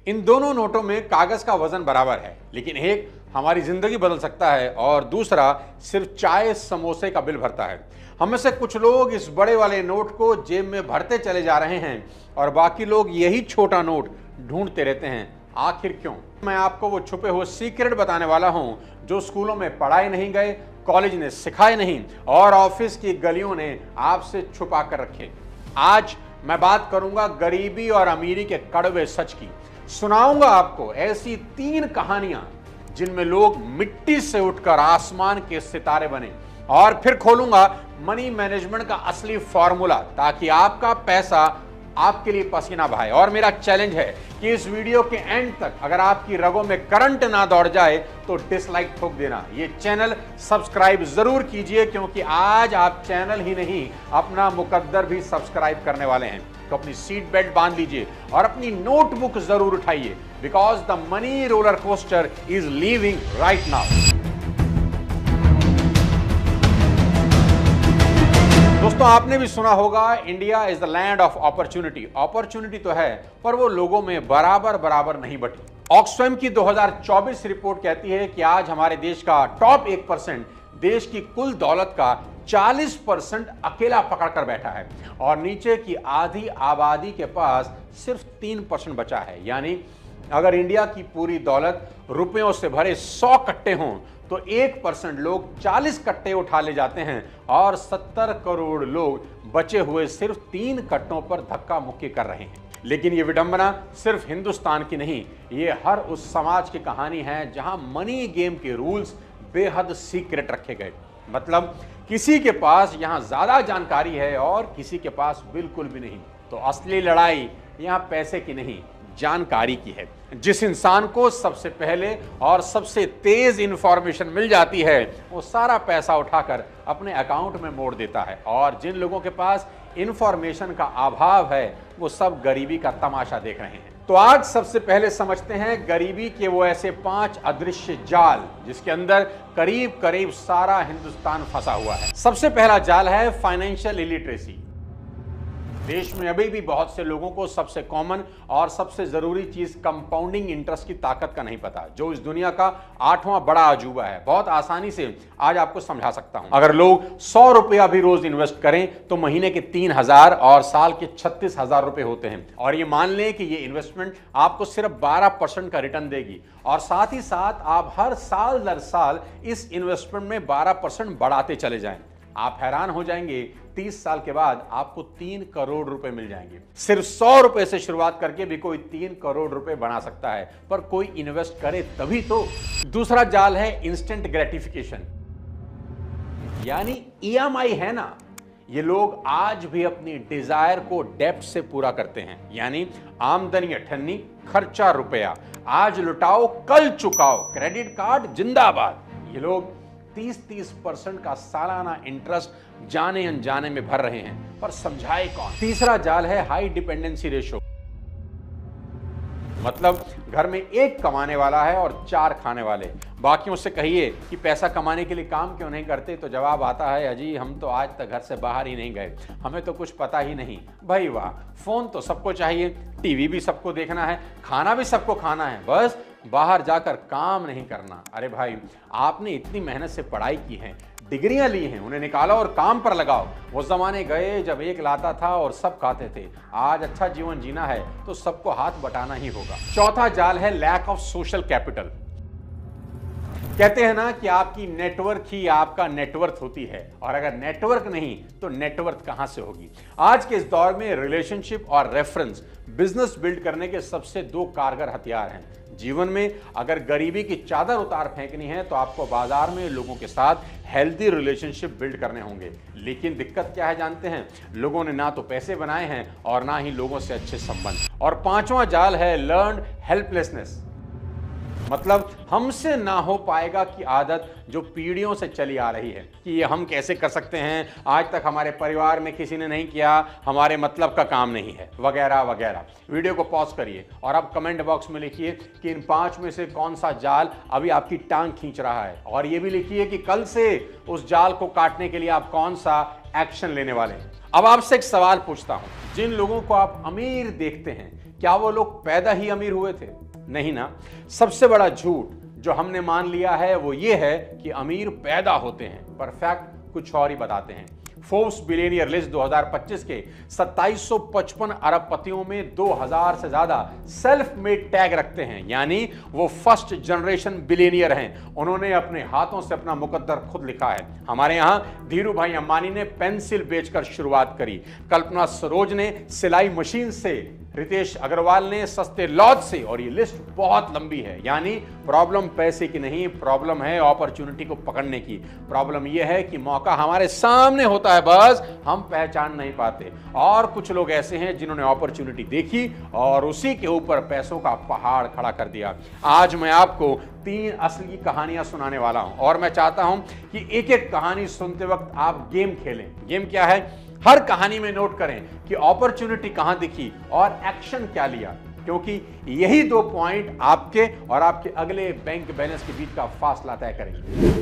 इन दोनों नोटों में कागज का वजन बराबर है, लेकिन एक हमारी जिंदगी बदल सकता है और दूसरा सिर्फ चाय समोसे का बिल भरता है। हम में से कुछ लोग इस बड़े वाले नोट को जेब में भरते चले जा रहे हैं और बाकी लोग यही छोटा नोट ढूंढते रहते हैं। आखिर क्यों? मैं आपको वो छुपे हुए सीक्रेट बताने वाला हूं जो स्कूलों में पढ़ाए नहीं गए, कॉलेज ने सिखाए नहीं और ऑफिस की गलियों ने आपसे छुपा कर रखे। आज मैं बात करूंगा गरीबी और अमीरी के कड़वे सच की। सुनाऊंगा आपको ऐसी 3 कहानियां जिनमें लोग मिट्टी से उठकर आसमान के सितारे बने, और फिर खोलूंगा मनी मैनेजमेंट का असली फॉर्मूला ताकि आपका पैसा आपके लिए पसीना बहाए। और मेरा चैलेंज है कि इस वीडियो के एंड तक अगर आपकी रगों में करंट ना दौड़ जाए तो डिसलाइक ठोक देना। ये चैनल सब्सक्राइब जरूर कीजिए, क्योंकि आज आप चैनल ही नहीं अपना मुकद्दर भी सब्सक्राइब करने वाले हैं। तो अपनी सीट बेल्ट बांध लीजिए और अपनी नोटबुक जरूर उठाइए, because the money roller coaster is leaving right now. दोस्तों, आपने भी सुना होगा India is the land of opportunity. Opportunity तो है, पर वो लोगों में बराबर नहीं बटी। ऑक्सफैम की 2024 रिपोर्ट कहती है कि आज हमारे देश का टॉप 1% देश की कुल दौलत का 40% अकेला पकड़ कर बैठा है और नीचे की आधी आबादी के पास सिर्फ 3% बचा है। यानी अगर इंडिया की पूरी दौलत रुपयों से भरे 100 कट्टे हों तो 1% लोग 40 कट्टे उठा ले जाते हैं और 70 करोड़ लोग बचे हुए सिर्फ 3 कट्टों पर धक्का मुक्की कर रहे हैं। लेकिन ये विडंबना सिर्फ हिंदुस्तान की नहीं, ये हर उस समाज की कहानी है जहां मनी गेम के रूल्स बेहद सीक्रेट रखे गए। मतलब किसी के पास यहां ज्यादा जानकारी है और किसी के पास बिल्कुल भी नहीं। तो असली लड़ाई यहां पैसे की नहीं, जानकारी की है। जिस इंसान को सबसे पहले और सबसे तेज इंफॉर्मेशन मिल जाती है वो सारा पैसा उठाकर अपने अकाउंट में मोड़ देता है, और जिन लोगों के पास इंफॉर्मेशन का अभाव है वो सब गरीबी का तमाशा देख रहे हैं। तो आज सबसे पहले समझते हैं गरीबी के वो ऐसे 5 अदृश्य जाल जिसके अंदर करीब करीब सारा हिंदुस्तान फंसा हुआ है। सबसे पहला जाल है फाइनेंशियल इलिटरेसी। देश में अभी भी बहुत से लोगों को सबसे कॉमन और सबसे जरूरी चीज कंपाउंडिंग इंटरेस्ट की ताकत का नहीं पता, जो इस दुनिया का 8वां बड़ा अजूबा है। बहुत आसानी से आज आपको समझा सकता हूं। अगर लोग 100 रुपया भी रोज इन्वेस्ट करें तो महीने के 3,000 और साल के 36,000 रुपए होते हैं। और ये मान लें कि ये इन्वेस्टमेंट आपको सिर्फ 12% का रिटर्न देगी, और साथ ही साथ आप हर साल दर साल इस इन्वेस्टमेंट में 12% बढ़ाते चले जाएं। आप हैरान हो जाएंगे, 30 साल के बाद आपको 3 करोड़ रुपए मिल जाएंगे। सिर्फ 100 रुपए से शुरुआत करके भी कोई 3 करोड़ रुपए बना सकता है, पर कोई इन्वेस्ट करे तभी तो। दूसरा जाल है इंस्टेंट ग्रेटिफिकेशन, यानी EMI है ना। ये लोग आज भी अपनी डिजायर को डेप्ट से पूरा करते हैं, यानी आमदनी अठन्नी, खर्चा रुपया, आज लुटाओ कल चुकाओ, क्रेडिट कार्ड जिंदाबाद। ये लोग 30% का सालाना इंटरेस्ट जाने अनजाने में भर रहे हैं, पर समझाए कौन। तीसरा जाल है हाई डिपेंडेंसी रेशो। मतलब घर में एक कमाने वाला है और 4 खाने वाले। बाकियों से कहिए कि पैसा कमाने के लिए काम क्यों नहीं करते, तो जवाब आता है, अजी हम तो आज तक घर से बाहर ही नहीं गए, हमें तो कुछ पता ही नहीं। भाई वाह, फोन तो सबको चाहिए, टीवी भी सबको देखना है, खाना भी सबको खाना है, बस बाहर जाकर काम नहीं करना। अरे भाई, आपने इतनी मेहनत से पढ़ाई की है, डिग्रियां ली हैं, उन्हें निकालो और काम पर लगाओ। वो जमाने गए जब एक लाता था और सब खाते थे। आज अच्छा जीवन जीना है तो सबको हाथ बटाना ही होगा। चौथा जाल है लैक ऑफ सोशल कैपिटल। कहते हैं ना कि आपकी नेटवर्क ही आपका नेटवर्थ होती है, और अगर नेटवर्क नहीं तो नेटवर्थ कहां से होगी। आज के इस दौर में रिलेशनशिप और रेफरेंस बिजनेस बिल्ड करने के सबसे 2 कारगर हथियार हैं। जीवन में अगर गरीबी की चादर उतार फेंकनी है तो आपको बाजार में लोगों के साथ हेल्दी रिलेशनशिप बिल्ड करने होंगे। लेकिन दिक्कत क्या है जानते हैं? लोगों ने ना तो पैसे बनाए हैं और ना ही लोगों से अच्छे संबंध। और 5वां जाल है लर्न्ड हेल्पलेसनेस। मतलब हमसे ना हो पाएगा की आदत जो पीढ़ियों से चली आ रही है कि ये हम कैसे कर सकते हैं, आज तक हमारे परिवार में किसी ने नहीं किया, हमारे मतलब का काम नहीं है, वगैरह वगैरह। वीडियो को पॉज करिए और आप कमेंट बॉक्स में लिखिए कि इन 5 में से कौन सा जाल अभी आपकी टांग खींच रहा है, और ये भी लिखिए कि कल से उस जाल को काटने के लिए आप कौन सा एक्शन लेने वाले हैं। अब आपसे एक सवाल पूछता हूं, जिन लोगों को आप अमीर देखते हैं क्या वो लोग पैदा ही अमीर हुए थे? नहीं ना। सबसे बड़ा झूठ जो हमने मान लिया है वो ये है कि अमीर पैदा होते हैं, पर फैक्ट कुछ और ही बताते हैं। फोर्ब्स बिलियनियर लिस्ट 2025 के 2755 अरबपतियों में 2000 से ज्यादा सेल्फ मेड टैग रखते हैं, यानी वो फर्स्ट जनरेशन बिलियनियर हैं। उन्होंने अपने हाथों से अपना मुकद्दर खुद लिखा है। हमारे यहां धीरू भाई अंबानी ने पेंसिल बेचकर शुरुआत करी, कल्पना सरोज ने सिलाई मशीन से, रितेश अग्रवाल ने सस्ते लॉज से, और ये लिस्ट बहुत लंबी है। यानी प्रॉब्लम पैसे की नहीं, प्रॉब्लम है अपॉर्चुनिटी को पकड़ने की। प्रॉब्लम यह है कि मौका हमारे सामने होता है, बस हम पहचान नहीं पाते। और कुछ लोग ऐसे हैं जिन्होंने अपॉर्चुनिटी देखी और उसी के ऊपर पैसों का पहाड़ खड़ा कर दिया। आज मैं आपको 3 असली कहानियां सुनाने वाला हूं और मैं चाहता हूं कि एक एक कहानी सुनते वक्त आप गेम खेलें। गेम क्या है? हर कहानी में नोट करें कि अपॉर्चुनिटी कहां दिखी और एक्शन क्या लिया, क्योंकि यही 2 पॉइंट आपके और आपके अगले बैंक बैलेंस के बीच का फासला तय करेंगे।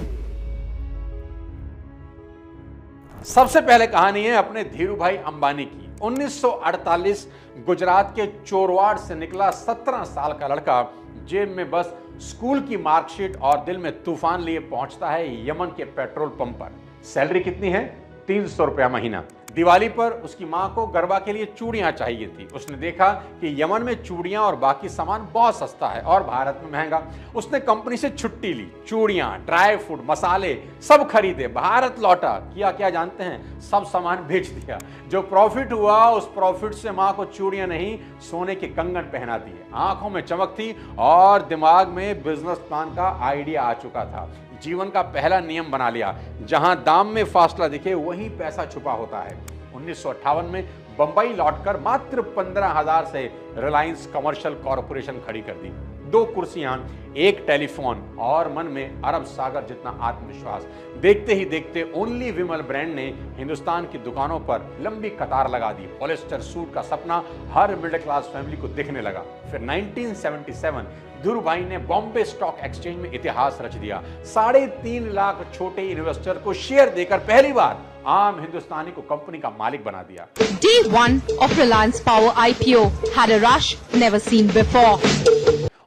सबसे पहले कहानी है अपने धीरू भाई अंबानी की। 1948 गुजरात के चोरवाड़ से निकला 17 साल का लड़का जेब में बस स्कूल की मार्कशीट और दिल में तूफान लिए पहुंचता है यमन के पेट्रोल पंप पर। सैलरी कितनी है? 300 रुपया महीना। दिवाली पर उसकी मां को गरबा के लिए चूड़ियां चाहिए थी। उसने देखा कि यमन में चूड़ियां और बाकी सामान बहुत सस्ता है और भारत में महंगा। उसने कंपनी से छुट्टी ली, चूड़ियां, ड्राई फ्रूट, मसाले सब खरीदे, भारत लौटा। किया क्या जानते हैं? सब सामान बेच दिया। जो प्रॉफिट हुआ उस प्रॉफिट से मां को चूड़ियां नहीं, सोने के कंगन पहना दिए। आंखों में चमक थी और दिमाग में बिजनेस प्लान का आइडिया आ चुका था। जीवन का पहला नियम बना लिया, जहां दाम में फासला दिखे वहीं पैसा छुपा होता है। 1958 में बंबई लौटकर मात्र 15,000 से रिलायंस कमर्शियल कॉरपोरेशन खड़ी कर दी। 2 कुर्सियां, 1 टेलीफोन और मन में अरब सागर जितना आत्मविश्वास। देखते ही देखते ओनली विमल ब्रांड ने हिंदुस्तान की दुकानों पर लंबी कतार लगा दी। पॉलिस्टर सूट का सपना हर मिडिल क्लास फैमिली को दिखने लगा। फिर 1977 धीरू भाई ने बॉम्बे स्टॉक एक्सचेंज में इतिहास रच दिया। 3.5 लाख छोटे इन्वेस्टर को शेयर देकर पहली बार आम हिंदुस्तानी को कंपनी का मालिक बना दिया। Day 1 of Reliance Power IPO had a rush never seen before.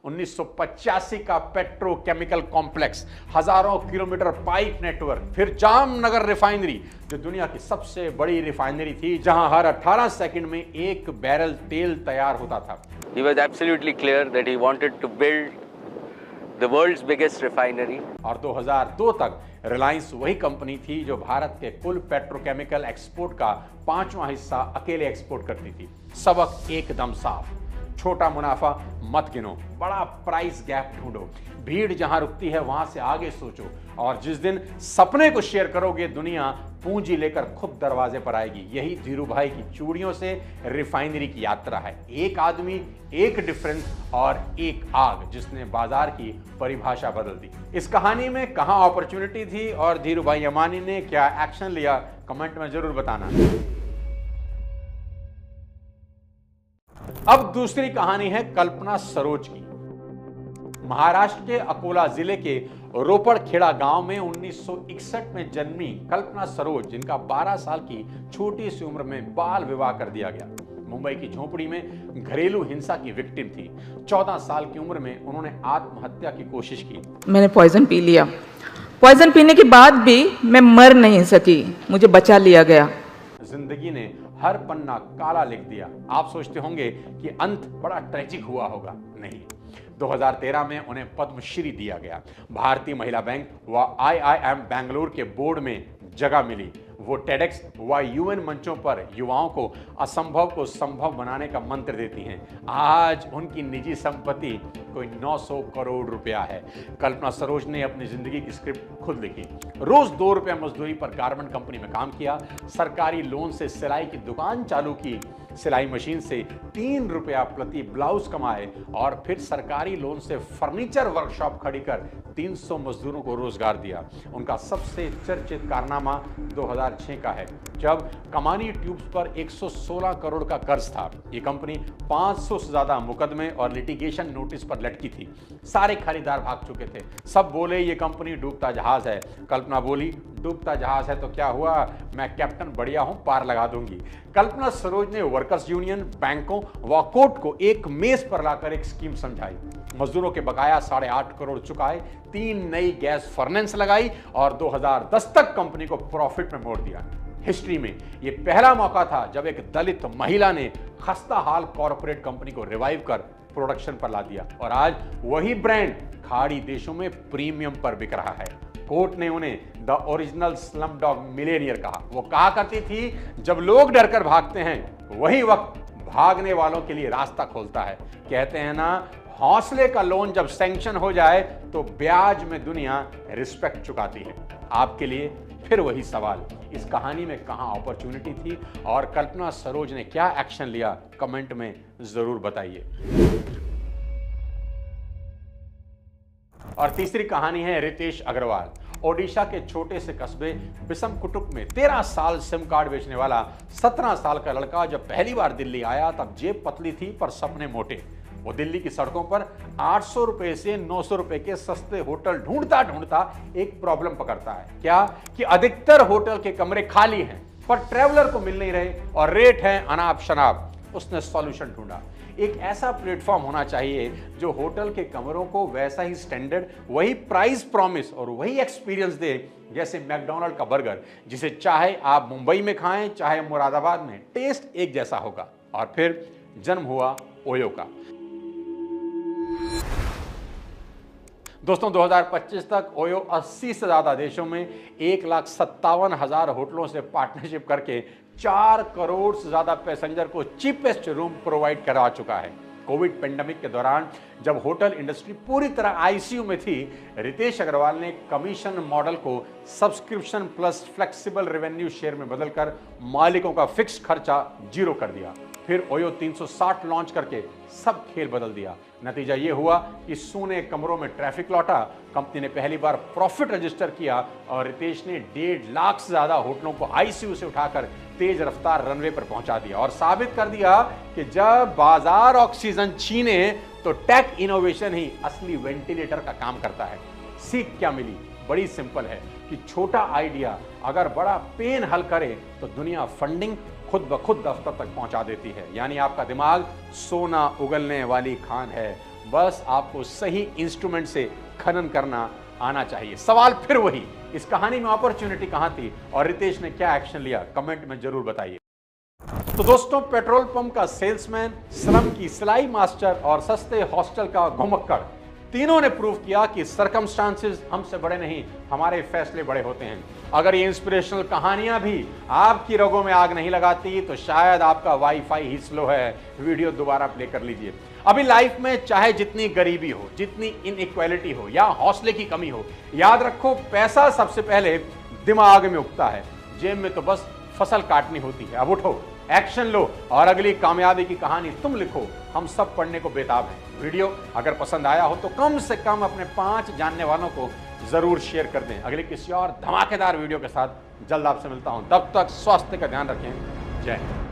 1985 का पेट्रोकेमिकल कॉम्प्लेक्स, हजारों किलोमीटर पाइप नेटवर्क, फिर जामनगर रिफाइनरी जो दुनिया की सबसे बड़ी रिफाइनरी थी, जहां हर 18 सेकंड में 1 बैरल तेल तैयार होता था। He was absolutely clear that he wanted to build the world's biggest refinery. और 2002 तक रिलायंस वही कंपनी थी जो भारत के कुल पेट्रोकेमिकल एक्सपोर्ट का 5वां हिस्सा अकेले एक्सपोर्ट करती थी। सबक एकदम साफ, छोटा मुनाफा मत गिनो, बड़ा प्राइस गैप ढूंढो, भीड़ जहां रुकती है वहां से आगे सोचो, और जिस दिन सपने को शेयर करोगे दुनिया पूंजी लेकर खुद दरवाजे पर आएगी। यही धीरू भाई की चूड़ियों से रिफाइनरी की यात्रा है। एक आदमी, एक डिफरेंस और एक आग जिसने बाजार की परिभाषा बदल दी। इस कहानी में कहां अपॉर्चुनिटी थी और धीरू भाई अंबानी ने क्या एक्शन लिया, कमेंट में जरूर बताना। अब दूसरी कहानी है कल्पना सरोज की। महाराष्ट्र के अकोला जिले के रोपड़खेड़ा गांव में 1961 में जन्मी कल्पना सरोज, जिनका 12 साल की छोटी सी उम्र में बाल विवाह कर दिया गया। मुंबई की झोपड़ी में घरेलू हिंसा की विक्टिम थी। 14 साल की उम्र में उन्होंने आत्महत्या की कोशिश की। मैंने पॉइजन पी लिया। पॉइजन पीने के बाद भी मैं मर नहीं सकी, मुझे बचा लिया गया। जिंदगी ने हर पन्ना काला लिख दिया। आप सोचते होंगे कि अंत बड़ा ट्रेजिक हुआ होगा, नहीं। 2013 में उन्हें पद्मश्री दिया गया। भारतीय महिला बैंक व IIM बेंगलुरु के बोर्ड में जगह मिली। वो टेडेक्स व UN मंचों पर युवाओं को असंभव को संभव बनाने का मंत्र देती हैं। आज उनकी निजी संपत्ति कोई 900 करोड़ रुपया है। कल्पना सरोज ने अपनी जिंदगी की स्क्रिप्ट खुद लिखी। रोज 2 रुपया मजदूरी पर गारमेंट कंपनी में काम किया। सरकारी लोन से सिलाई की दुकान चालू की। सिलाई मशीन से 3 रुपया प्रति ब्लाउज कमाए और फिर सरकारी लोन से फर्नीचर वर्कशॉप खड़ी कर 300 मजदूरों को रोजगार दिया। उनका सबसे चर्चित कारनामा 2006 का है। जब कमानी ट्यूब्स पर 116 करोड़ का कर्ज था। ये कंपनी 500 से ज्यादा मुकदमे और लिटिगेशन नोटिस पर लटकी थी। सारे खरीदार भाग चुके थे। सब बोले ये कंपनी डूबता जहाज है। कल्पना बोली डूबता जहाज है तो क्या हुआ, मैं कैप्टन बढ़िया हूं, पार लगा दूंगी। कल्पना सरोज ने वर्कर्स यूनियन, बैंकों व कोर्ट को एक मेज पर लाकर एक स्कीम समझाई। मजदूरों के बकाया 8.5 करोड़ चुकाए, 3 नई गैस फर्नेस लगाई और 2010 तक कंपनी को प्रॉफिट में मोड़ दिया। हिस्ट्री में यह पहला मौका था जब एक दलित महिला ने खस्ता हाल कॉर्पोरेट कंपनी को रिवाइव कर प्रोडक्शन पर ला दिया और आज वही ब्रांड खाड़ी देशों में प्रीमियम पर बिक रहा है। कोर्ट ने उन्हें द ओरिजिनल स्लमडॉग मिलेनियर कहा। वो कहा करती थी जब लोग डरकर भागते हैं वही वक्त भागने वालों के लिए रास्ता खोलता है। कहते हैं ना, हौसले का लोन जब सैंक्शन हो जाए तो ब्याज में दुनिया रिस्पेक्ट चुकाती है। आपके लिए फिर वही सवाल, इस कहानी में कहां अपॉर्चुनिटी थी और कल्पना सरोज ने क्या एक्शन लिया, कमेंट में जरूर बताइए। और तीसरी कहानी है रितेश अग्रवाल। ओडिशा के छोटे से कस्बे बिसमकुटुक में 13 साल सिम कार्ड बेचने वाला 17 साल का लड़का जब पहली बार दिल्ली आया तब जेब पतली थी पर सपने मोटे। वो दिल्ली की सड़कों पर 800 रुपए से 900 रुपए के सस्ते होटल ढूंढता ढूंढता एक प्रॉब्लम पकड़ता है। क्या कि अधिकतर होटल के कमरे खाली हैं पर ट्रैवलर को मिल नहीं रहे और रेट है अनाप शनाप। उसने सॉल्यूशन ढूंढा। एक ऐसा प्लेटफॉर्म होना चाहिए जो होटल के कमरों को वैसा ही स्टैंडर्ड, वही प्राइस प्रॉमिस और वही एक्सपीरियंस दे जैसे मैकडॉनल्ड का बर्गर, जिसे चाहे आप मुंबई में खाएं चाहे मुरादाबाद में, टेस्ट एक जैसा होगा। और फिर जन्म हुआ ओयो का। दोस्तों 2025 तक ओयो 80 से ज्यादा देशों में 1,57,000 होटलों से पार्टनरशिप करके 4 करोड़ से ज्यादा पैसेंजर को चीपेस्ट रूम प्रोवाइड करा चुका है। कोविड पेंडेमिक के दौरान जब होटल इंडस्ट्री पूरी तरह आईसीयू में थी, रितेश अग्रवाल ने कमीशन मॉडल को subscription plus flexible revenue share में बदलकर मालिकों का फिक्स खर्चा 0 कर दिया। फिर ओयो 360 लॉन्च करके सब खेल बदल दिया। नतीजा यह हुआ कि सूने कमरों में ट्रैफिक लौटा, कंपनी ने पहली बार प्रॉफिट रजिस्टर किया और रितेश ने 1.5 लाख से ज्यादा होटलों को आईसीयू से उठाकर तेज रफ्तार रनवे पर पहुंचा दिया और साबित कर दिया कि जब बाजार ऑक्सीजन छीने तो टेक इनोवेशन ही असली वेंटिलेटर का काम करता है। सीख क्या मिली? बड़ी सिंपल है कि छोटा आइडिया अगर बड़ा पेन हल करे तो दुनिया फंडिंग खुद ब खुद दफ्तर तक पहुंचा देती है। यानी आपका दिमाग सोना उगलने वाली खान है, बस आपको सही इंस्ट्रूमेंट से खनन करना आना चाहिए। सवाल फिर वही, इस कहानी में अपॉर्चुनिटी कहां थी और रितेश ने क्या एक्शन लिया, कमेंट में जरूर बताइए। तो दोस्तों, पेट्रोल पंप का सेल्समैन, स्लम की सिलाई मास्टर और सस्ते हॉस्टल का घुमक्कड़, तीनों ने प्रूव किया कि सर्कमस्टांसेस हमसे बड़े नहीं, हमारे फैसले बड़े होते हैं। अगर ये इंस्पिरेशनल कहानियां भी आपकी रगों में आग नहीं लगाती तो शायद आपका वाईफाई ही स्लो है। वीडियो दोबारा प्ले कर लीजिए। अभी लाइफ में चाहे जितनी गरीबी हो, जितनी इनइक्वालिटी हो या हौसले की कमी हो, याद रखो पैसा सबसे पहले दिमाग में उगता है, जेब में तो बस फसल काटनी होती है। अब उठो, एक्शन लो और अगली कामयाबी की कहानी तुम लिखो। हम सब पढ़ने को बेताब हैं। वीडियो अगर पसंद आया हो तो कम से कम अपने 5 जानने वालों को जरूर शेयर कर दें। अगले किसी और धमाकेदार वीडियो के साथ जल्द आपसे मिलता हूं। तब तक स्वास्थ्य का ध्यान रखें। जय हिंद।